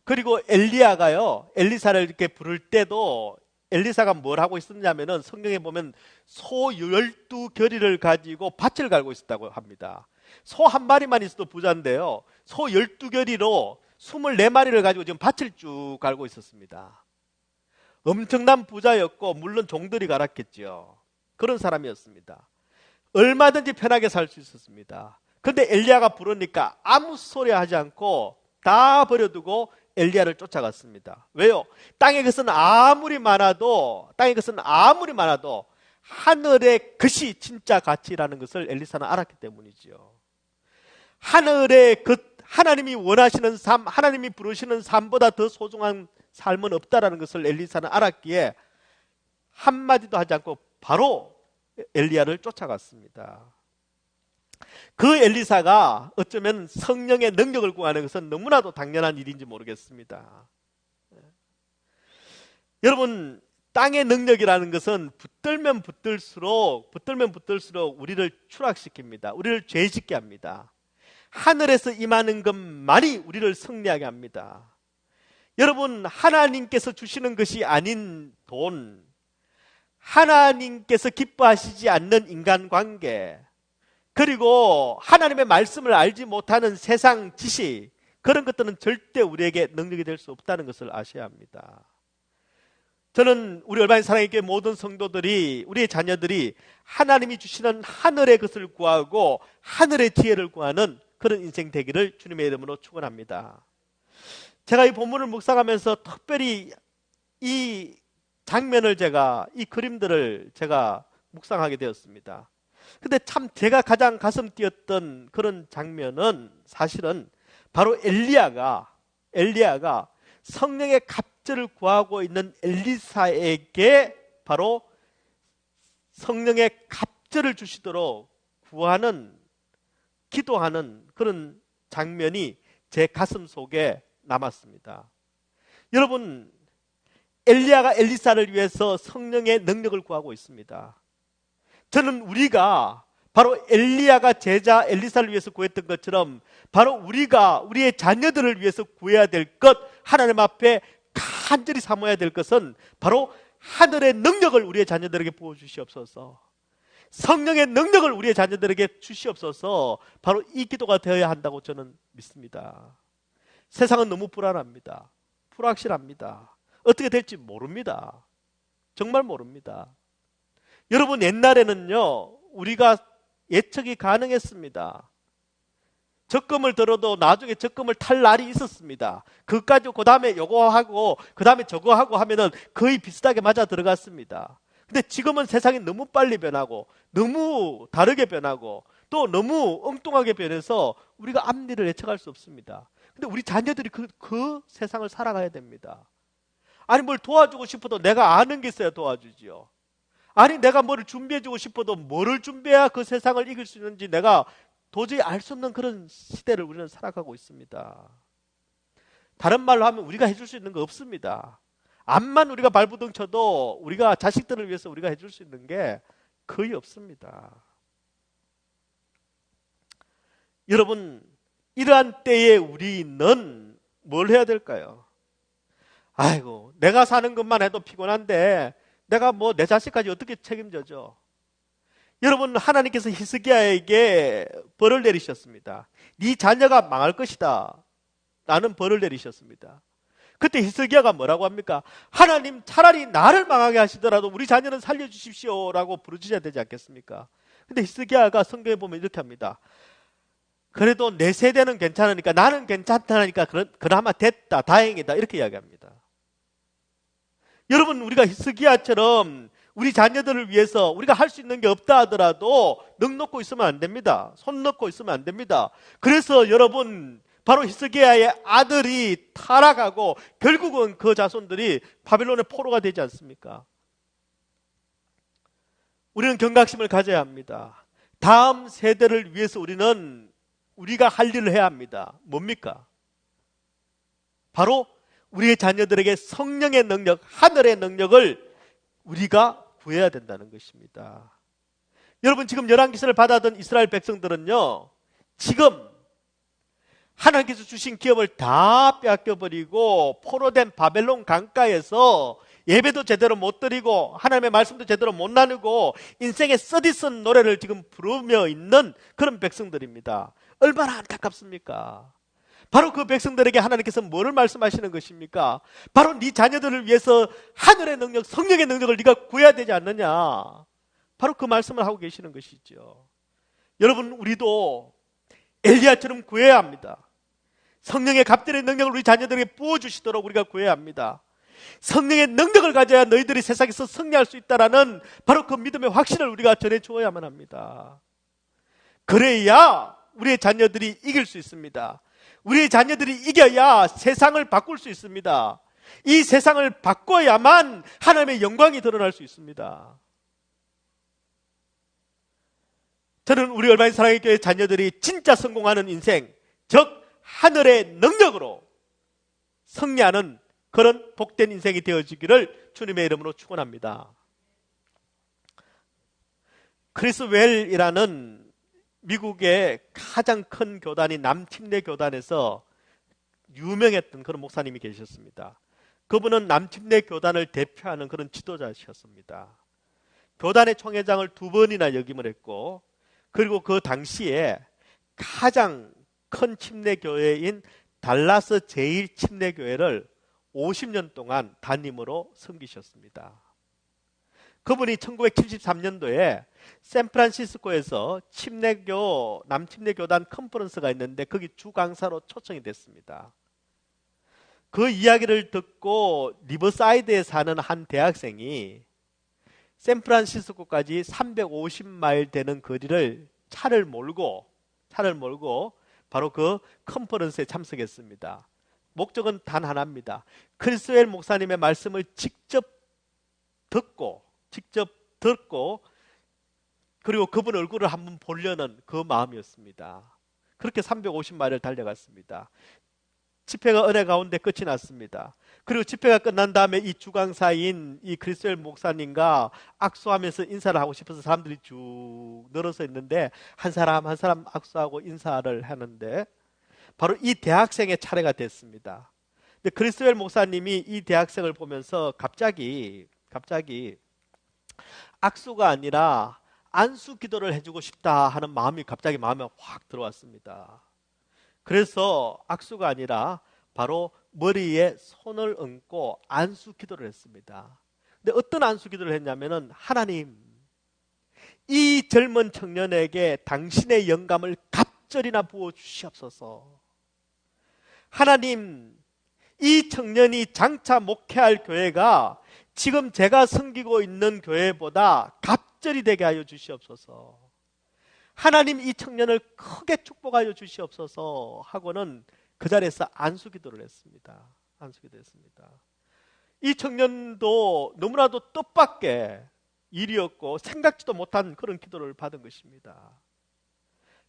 그리고 엘리야가요, 엘리사를 이렇게 부를 때도 엘리사가 뭘 하고 있었냐면은 성경에 보면 소 12결의를 가지고 밭을 갈고 있었다고 합니다. 소 한 마리만 있어도 부자인데요, 소 12결의로 24마리를 가지고 지금 밭을 쭉 갈고 있었습니다. 엄청난 부자였고 물론 종들이 갈았겠죠. 그런 사람이었습니다. 얼마든지 편하게 살 수 있었습니다. 그런데 엘리야가 부르니까 아무 소리 하지 않고 다 버려두고 엘리야를 쫓아갔습니다. 왜요? 땅의 것은 아무리 많아도 하늘의 것이 진짜 가치라는 것을 엘리사는 알았기 때문이지요. 하늘의 것, 하나님이 원하시는 삶, 하나님이 부르시는 삶보다 더 소중한 삶은 없다라는 것을 엘리사는 알았기에 한마디도 하지 않고 바로 엘리야를 쫓아갔습니다. 그 엘리사가 어쩌면 성령의 능력을 구하는 것은 너무나도 당연한 일인지 모르겠습니다. 여러분, 땅의 능력이라는 것은 붙들면 붙들수록 우리를 추락시킵니다. 우리를 죄짓게 합니다. 하늘에서 임하는 것만이 우리를 승리하게 합니다. 여러분, 하나님께서 주시는 것이 아닌 돈, 하나님께서 기뻐하시지 않는 인간관계, 그리고 하나님의 말씀을 알지 못하는 세상 지식, 그런 것들은 절대 우리에게 능력이 될 수 없다는 것을 아셔야 합니다. 저는 우리 얼바인 사랑의 교회 모든 성도들이, 우리의 자녀들이 하나님이 주시는 하늘의 것을 구하고 하늘의 지혜를 구하는 그런 인생 되기를 주님의 이름으로 축원합니다. 제가 이 본문을 묵상하면서 특별히 이 장면을 이 그림들을 제가 묵상하게 되었습니다. 근데 참 제가 가장 가슴 뛰었던 그런 장면은 사실은 바로 엘리야가 성령의 갑절을 구하고 있는 엘리사에게 바로 성령의 갑절을 주시도록 구하는, 기도하는 그런 장면이 제 가슴 속에 남았습니다. 여러분, 엘리야가 엘리사를 위해서 성령의 능력을 구하고 있습니다. 저는 우리가 바로 엘리야가 제자 엘리사를 위해서 구했던 것처럼 바로 우리가 우리의 자녀들을 위해서 구해야 될 것, 하나님 앞에 간절히 사모해야 될 것은 바로 하늘의 능력을 우리의 자녀들에게 부어주시옵소서, 성령의 능력을 우리의 자녀들에게 주시옵소서, 바로 이 기도가 되어야 한다고 저는 믿습니다. 세상은 너무 불안합니다. 불확실합니다. 어떻게 될지 모릅니다. 정말 모릅니다. 여러분, 옛날에는요, 우리가 예측이 가능했습니다. 적금을 들어도 나중에 적금을 탈 날이 있었습니다. 그것까지 그 다음에 요거 하고 그 다음에 저거 하고 하면은 거의 비슷하게 맞아 들어갔습니다. 근데 지금은 세상이 너무 빨리 변하고 너무 다르게 변하고 또 너무 엉뚱하게 변해서 우리가 앞일을 예측할 수 없습니다. 근데 우리 자녀들이 그 세상을 살아가야 됩니다. 아니, 뭘 도와주고 싶어도 내가 아는 게 있어야 도와주지요. 아니, 내가 뭐를 준비해주고 싶어도 뭐를 준비해야 그 세상을 이길 수 있는지 내가 도저히 알 수 없는 그런 시대를 우리는 살아가고 있습니다. 다른 말로 하면 우리가 해줄 수 있는 거 없습니다. 암만 우리가 발부둥 쳐도 우리가 자식들을 위해서 우리가 해줄 수 있는 게 거의 없습니다. 여러분, 이러한 때에 우리는 뭘 해야 될까요? 아이고, 내가 사는 것만 해도 피곤한데 내가 뭐 내 자식까지 어떻게 책임져줘? 여러분, 하나님께서 히스기야에게 벌을 내리셨습니다. 네 자녀가 망할 것이다 라는 벌을 내리셨습니다. 그때 히스기야가 뭐라고 합니까? 하나님, 차라리 나를 망하게 하시더라도 우리 자녀는 살려주십시오 라고 부르짖어야 되지 않겠습니까? 근데 히스기야가 성경에 보면 이렇게 합니다. 그래도 내 세대는 괜찮으니까, 나는 괜찮다니까 그나마 됐다, 다행이다, 이렇게 이야기합니다. 여러분, 우리가 히스기야처럼 우리 자녀들을 위해서 우리가 할 수 있는 게 없다 하더라도 넋 놓고 있으면 안 됩니다. 손 놓고 있으면 안 됩니다. 그래서 여러분, 바로 히스기야의 아들이 타락하고 결국은 그 자손들이 바빌론의 포로가 되지 않습니까? 우리는 경각심을 가져야 합니다. 다음 세대를 위해서 우리가 할 일을 해야 합니다. 뭡니까? 바로 우리의 자녀들에게 성령의 능력, 하늘의 능력을 우리가 구해야 된다는 것입니다. 여러분, 지금 열왕기서를 받아든 이스라엘 백성들은요, 지금 하나님께서 주신 기업을 다 빼앗겨버리고 포로된 바벨론 강가에서 예배도 제대로 못 드리고 하나님의 말씀도 제대로 못 나누고 인생의 쓰디쓴 노래를 지금 부르며 있는 그런 백성들입니다. 얼마나 안타깝습니까? 바로 그 백성들에게 하나님께서 뭐를 말씀하시는 것입니까? 바로 네 자녀들을 위해서 하늘의 능력, 성령의 능력을 네가 구해야 되지 않느냐, 바로 그 말씀을 하고 계시는 것이죠. 여러분, 우리도 엘리야처럼 구해야 합니다. 성령의 갑절의 능력을 우리 자녀들에게 부어주시도록 우리가 구해야 합니다. 성령의 능력을 가져야 너희들이 세상에서 승리할 수 있다라는 바로 그 믿음의 확신을 우리가 전해주어야만 합니다. 그래야 우리의 자녀들이 이길 수 있습니다. 우리의 자녀들이 이겨야 세상을 바꿀 수 있습니다. 이 세상을 바꿔야만 하나님의 영광이 드러날 수 있습니다. 저는 우리 얼마인 사랑의 교회 자녀들이 진짜 성공하는 인생, 즉 하늘의 능력으로 승리하는 그런 복된 인생이 되어지기를 주님의 이름으로 축원합니다. 크리스웰이라는 미국의 가장 큰 교단인 남침례 교단에서 유명했던 그런 목사님이 계셨습니다. 그분은 남침례 교단을 대표하는 그런 지도자셨습니다. 교단의 총회장을 2번이나 역임을 했고, 그리고 그 당시에 가장 큰 침례교회인 달라스 제1침례교회를 50년 동안 담임으로 섬기셨습니다. 그분이 1973년도에 샌프란시스코에서 남침례교단 컨퍼런스가 있는데 거기 주강사로 초청이 됐습니다. 그 이야기를 듣고 리버사이드에 사는 한 대학생이 샌프란시스코까지 350마일 되는 거리를 차를 몰고 바로 그 컨퍼런스에 참석했습니다. 목적은 단 하나입니다. 크리스웰 목사님의 말씀을 직접 듣고 그리고 그분 얼굴을 한번 보려는 그 마음이었습니다. 그렇게 350마일을 달려갔습니다. 집회가 은혜 가운데 끝이 났습니다. 그리고 집회가 끝난 다음에 이 주강사인 이 크리스웰 목사님과 악수하면서 인사를 하고 싶어서 사람들이 쭉 늘어서 있는데 한 사람 악수하고 인사를 하는데 바로 이 대학생의 차례가 됐습니다. 근데 크리스웰 목사님이 이 대학생을 보면서 갑자기 악수가 아니라 안수 기도를 해주고 싶다 하는 마음이 갑자기 마음에 확 들어왔습니다. 그래서 악수가 아니라 바로 머리에 손을 얹고 안수 기도를 했습니다. 근데 어떤 안수 기도를 했냐면은, 하나님, 이 젊은 청년에게 당신의 영감을 갑절이나 부어 주시옵소서. 하나님, 이 청년이 장차 목회할 교회가 지금 제가 섬기고 있는 교회보다 갑절이 되게 하여 주시옵소서. 하나님, 이 청년을 크게 축복하여 주시옵소서 하고는 그 자리에서 안수기도를 했습니다. 이 청년도 너무나도 뜻밖의 일이었고 생각지도 못한 그런 기도를 받은 것입니다.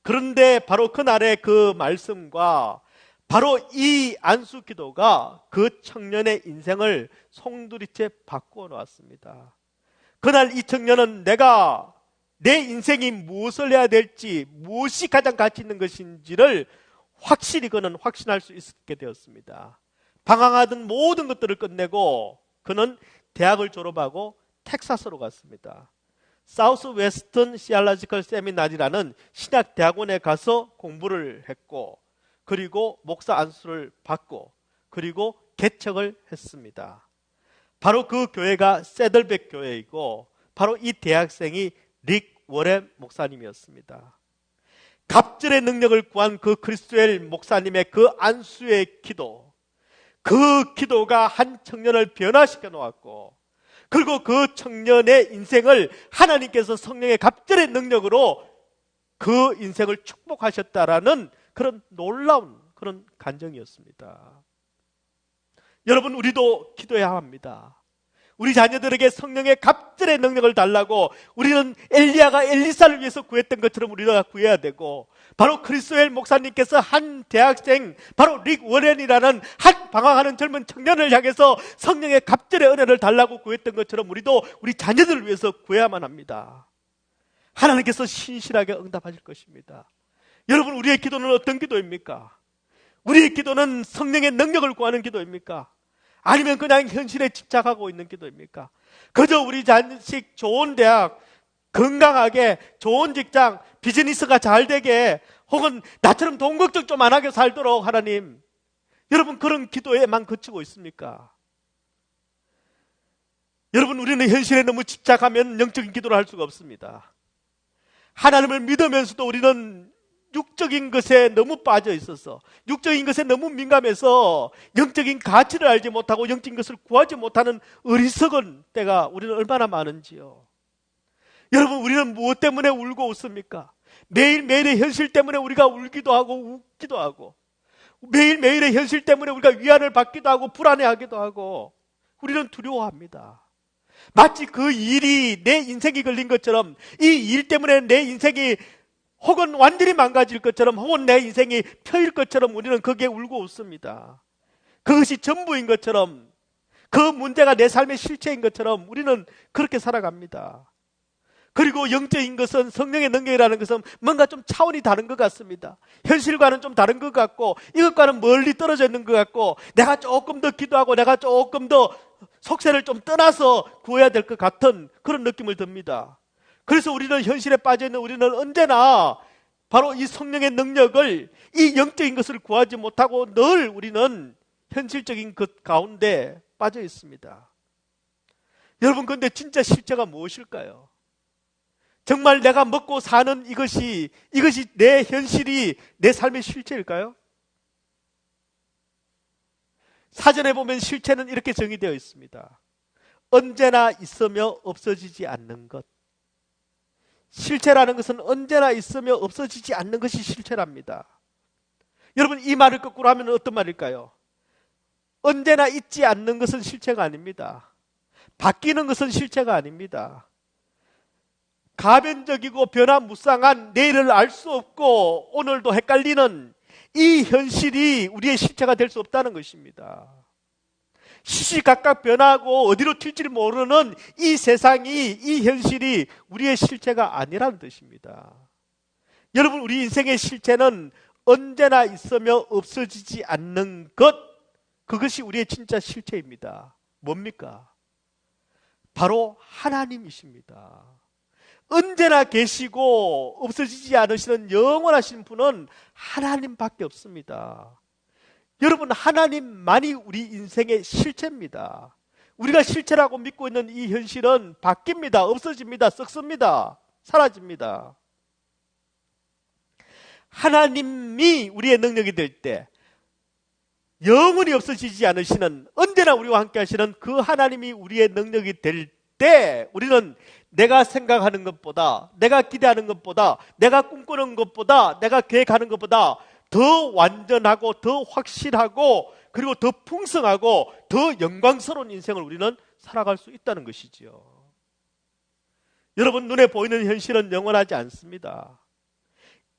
그런데 바로 그날의 그 말씀과 바로 이 안수기도가 그 청년의 인생을 송두리째 바꾸어 놓았습니다. 그날 이 청년은 내가 내 인생이 무엇을 해야 될지, 무엇이 가장 가치 있는 것인지를 확실히 그는 확신할 수 있게 되었습니다. 방황하던 모든 것들을 끝내고 그는 대학을 졸업하고 텍사스로 갔습니다. 사우스 웨스턴 시알라지컬 세미나리라는 신학 대학원에 가서 공부를 했고, 그리고 목사 안수를 받고, 그리고 개척을 했습니다. 바로 그 교회가 세들백 교회이고, 바로 이 대학생이 릭 워렌 목사님이었습니다. 갑절의 능력을 구한 그 크리스토엘 목사님의 그 안수의 기도, 그 기도가 한 청년을 변화시켜 놓았고, 그리고 그 청년의 인생을 하나님께서 성령의 갑절의 능력으로 그 인생을 축복하셨다라는 그런 놀라운 그런 간증이었습니다. 여러분, 우리도 기도해야 합니다. 우리 자녀들에게 성령의 갑절의 능력을 달라고 우리는 엘리야가 엘리사를 위해서 구했던 것처럼 우리가 구해야 되고, 바로 크리스토엘 목사님께서 한 대학생, 바로 릭 워렌이라는 한 방황하는 젊은 청년을 향해서 성령의 갑절의 은혜를 달라고 구했던 것처럼 우리도 우리 자녀들을 위해서 구해야만 합니다. 하나님께서 신실하게 응답하실 것입니다. 여러분, 우리의 기도는 어떤 기도입니까? 우리의 기도는 성령의 능력을 구하는 기도입니까? 아니면 그냥 현실에 집착하고 있는 기도입니까? 그저 우리 자식 좋은 대학, 건강하게, 좋은 직장, 비즈니스가 잘 되게, 혹은 나처럼 돈 걱정 좀 안 하게 살도록 하나님, 여러분, 그런 기도에만 그치고 있습니까? 여러분, 우리는 현실에 너무 집착하면 영적인 기도를 할 수가 없습니다. 하나님을 믿으면서도 우리는 육적인 것에 너무 빠져 있어서, 육적인 것에 너무 민감해서 영적인 가치를 알지 못하고 영적인 것을 구하지 못하는 어리석은 때가 우리는 얼마나 많은지요. 여러분, 우리는 무엇 때문에 울고 웃습니까? 매일매일의 현실 때문에 우리가 울기도 하고 웃기도 하고, 매일매일의 현실 때문에 우리가 위안을 받기도 하고 불안해하기도 하고, 우리는 두려워합니다. 마치 그 일이 내 인생이 걸린 것처럼, 이 일 때문에 내 인생이 혹은 완전히 망가질 것처럼, 혹은 내 인생이 펴일 것처럼 우리는 거기에 울고 웃습니다. 그것이 전부인 것처럼, 그 문제가 내 삶의 실체인 것처럼 우리는 그렇게 살아갑니다. 그리고 영적인 것은, 성령의 능력이라는 것은 뭔가 좀 차원이 다른 것 같습니다. 현실과는 좀 다른 것 같고, 이것과는 멀리 떨어져 있는 것 같고, 내가 조금 더 기도하고 내가 조금 더 속세를 좀 떠나서 구해야 될 것 같은 그런 느낌을 듭니다. 그래서 우리는 현실에 빠져있는 우리는 언제나 바로 이 성령의 능력을, 이 영적인 것을 구하지 못하고 늘 우리는 현실적인 것 가운데 빠져 있습니다. 여러분, 그런데 진짜 실제가 무엇일까요? 정말 내가 먹고 사는 이것이 내 현실이 내 삶의 실체일까요? 사전에 보면 실체는 이렇게 정의되어 있습니다. 언제나 있으며 없어지지 않는 것. 실체라는 것은 언제나 있으며 없어지지 않는 것이 실체랍니다. 여러분, 이 말을 거꾸로 하면 어떤 말일까요? 언제나 있지 않는 것은 실체가 아닙니다. 바뀌는 것은 실체가 아닙니다. 가변적이고 변화무쌍한, 내일을 알 수 없고 오늘도 헷갈리는 이 현실이 우리의 실체가 될 수 없다는 것입니다. 시시각각 변하고 어디로 튈지를 모르는 이 세상이, 이 현실이 우리의 실체가 아니라는 뜻입니다. 여러분, 우리 인생의 실체는 언제나 있으며 없어지지 않는 것, 그것이 우리의 진짜 실체입니다. 뭡니까? 바로 하나님이십니다. 언제나 계시고 없어지지 않으시는 영원하신 분은 하나님밖에 없습니다. 여러분, 하나님만이 우리 인생의 실체입니다. 우리가 실체라고 믿고 있는 이 현실은 바뀝니다. 없어집니다. 썩습니다. 사라집니다. 하나님이 우리의 능력이 될 때, 영원히 없어지지 않으시는, 언제나 우리와 함께 하시는 그 하나님이 우리의 능력이 될 때, 우리는 내가 생각하는 것보다, 내가 기대하는 것보다, 내가 꿈꾸는 것보다, 내가 계획하는 것보다 더 완전하고 더 확실하고, 그리고 더 풍성하고 더 영광스러운 인생을 우리는 살아갈 수 있다는 것이지요. 여러분, 눈에 보이는 현실은 영원하지 않습니다.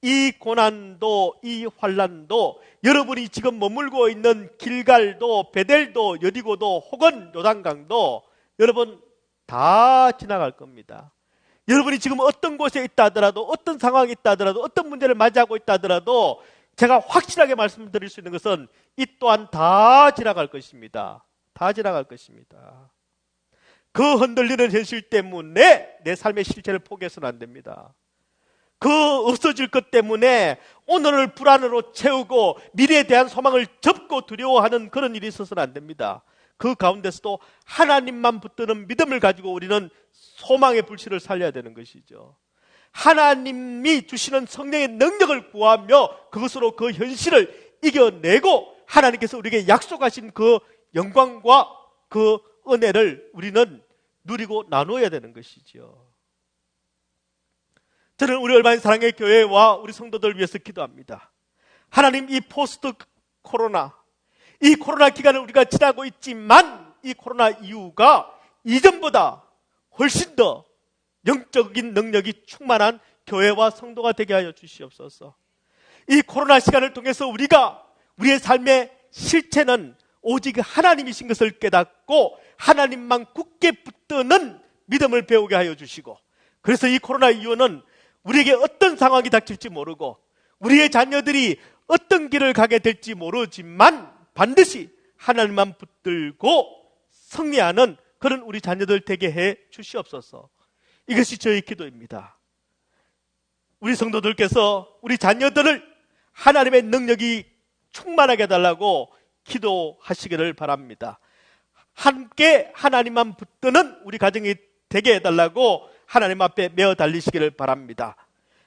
이 고난도, 이 환난도, 여러분이 지금 머물고 있는 길갈도, 베델도, 여리고도, 혹은 요단강도 여러분 다 지나갈 겁니다. 여러분이 지금 어떤 곳에 있다 하더라도, 어떤 상황이 있다 하더라도, 어떤 문제를 맞이하고 있다 하더라도 제가 확실하게 말씀드릴 수 있는 것은 이 또한 다 지나갈 것입니다. 다 지나갈 것입니다. 그 흔들리는 현실 때문에 내 삶의 실체를 포기해서는 안 됩니다. 그 없어질 것 때문에 오늘을 불안으로 채우고 미래에 대한 소망을 접고 두려워하는 그런 일이 있어서는 안 됩니다. 그 가운데서도 하나님만 붙드는 믿음을 가지고 우리는 소망의 불씨를 살려야 되는 것이죠. 하나님이 주시는 성령의 능력을 구하며 그것으로 그 현실을 이겨내고 하나님께서 우리에게 약속하신 그 영광과 그 은혜를 우리는 누리고 나누어야 되는 것이죠. 저는 우리 얼마인 사랑의 교회와 우리 성도들을 위해서 기도합니다. 하나님, 이 포스트 코로나, 이 코로나 기간을 우리가 지나고 있지만 이 코로나 이후가 이전보다 훨씬 더 영적인 능력이 충만한 교회와 성도가 되게 하여 주시옵소서. 이 코로나 시간을 통해서 우리가 우리의 삶의 실체는 오직 하나님이신 것을 깨닫고 하나님만 굳게 붙드는 믿음을 배우게 하여 주시고, 그래서 이 코로나 이후는 우리에게 어떤 상황이 닥칠지 모르고 우리의 자녀들이 어떤 길을 가게 될지 모르지만 반드시 하나님만 붙들고 승리하는 그런 우리 자녀들 되게 해 주시옵소서. 이것이 저의 기도입니다. 우리 성도들께서 우리 자녀들을 하나님의 능력이 충만하게 해달라고 기도하시기를 바랍니다. 함께 하나님만 붙드는 우리 가정이 되게 해달라고 하나님 앞에 메어 달리시기를 바랍니다.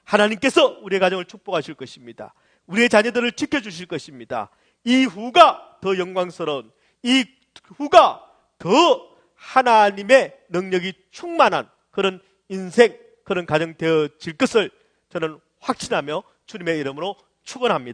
하나님께서 우리의 가정을 축복하실 것입니다. 우리의 자녀들을 지켜주실 것입니다. 이후가 더 영광스러운, 이후가 더 하나님의 능력이 충만한 그런 인생, 그런 가정 되어질 것을 저는 확신하며 주님의 이름으로 축원합니다.